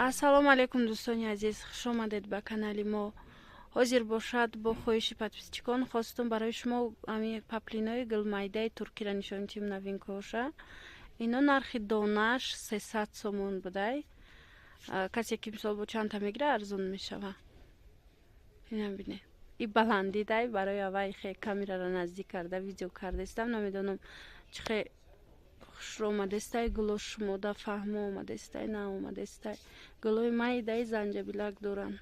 ассалому алайкум дӯстони азиз, хуш омадед ба канали мо. ҳозир бошад бо хоҳиши подписчикон хостум барои шумо ами паплинои гулмайдаи туркиро нишон диҳем новинкаоша. Ино нархи донааш 300 сомон будай. Касе ки мисол бо чанда мегира арзон мешава. Ина бинед. И баланди дай барои аввай хе камераро наздик карда видео кардастам. Намедонам чихе хушро омадестай гуло шумода фаҳмо омадестай на омадестай. Гулои майдаи занҷабилак дорам.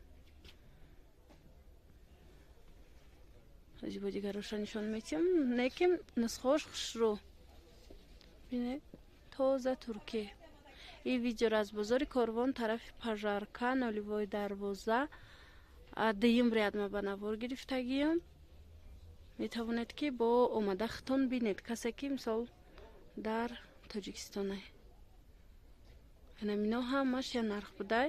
Ҳозир бо дигароша нишон метиҳам. Неким нусхаош хушро. Бинед. Тоза турки. И видеоро аз бозори Корвон тарафи Пажарка, Ноливои дарвоза деюмбриадма ба навор гирифтагиям. Метавонед ки бо омадахтон бинед. Касе ки мисол дар Тоҷикистон. Ино ҳамаш я нарх будай.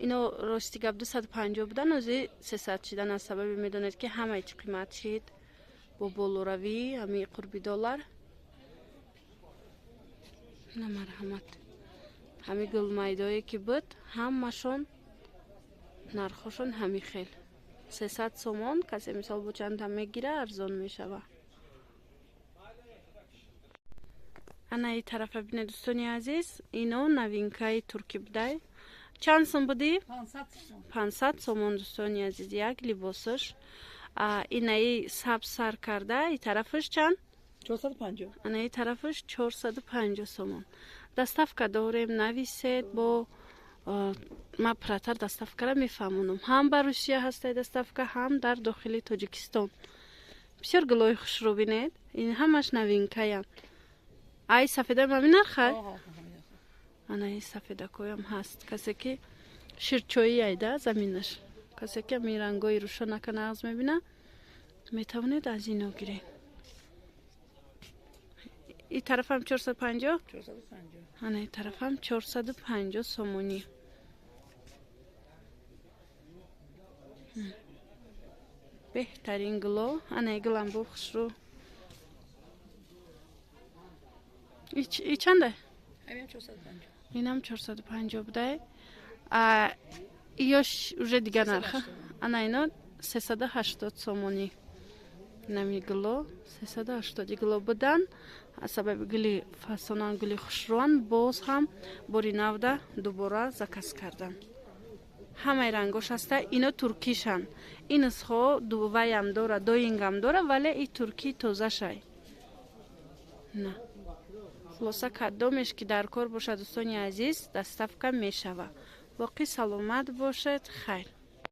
Ино рости гап 250 будан, ҳозир 300 шидан. Аз сабаби медонед ки ҳамаи чӣ қимат шид бо болоравӣ ҳами қурби доллар. На марҳамат. ҳами гулмайдое ки буд ҳамашон нархошон ҳами хел 300 сомон. Касе мисол бо чанда мегира арзон мешава. Ана ин тарафа бинед дӯстони азиз, ино новинкаи турки будай. Чанд сом будӣ? 500 сомон дӯстони азиз як либосаш. Инаи сабз сар карда, ин тарафаш чанд? 450. Ана ин тарафаш 450 сомон. Доставка дорем, нависед бо ма пратар доставкара мефаҳмонам. Ҳам ба Русия ҳастай доставка, ҳам дар дохили Тоҷикистон. Бисёр гулои хушро бинед. Ин ҳамаш новинкаям. Ай сафеда мами нархай? Ана ин сафедакоям ҳаст. Касе ки ширчои айда заминаш. Касе ки ами рангои рӯшонака нағз мебина, метавонед аз ино гиред. ин тарафам 450? 450. Ана ин тарафам 450 сомонӣ. Беҳтарин гуло. Ана ин гулам бо хушро. И чанда? Ҳамин 450. Инам 450 будай. Ёш уже дига нарха. Ана ино 380 сомонӣ. Нами гуло 380 гуло будан. Аз сабаби гули фасонан, гули хушроан боз ҳам бори навда дубора заказ кардам. Ҳамаи рангош ҳаста. Ино туркишан. Ин нусхо дуваям дора, доингам дора, вале ин турки тозашай. На. хулоса кадомеш ки дар кор бошад дӯстони азиз, доставка мешава. Воқеъ саломат бошед. Хайр.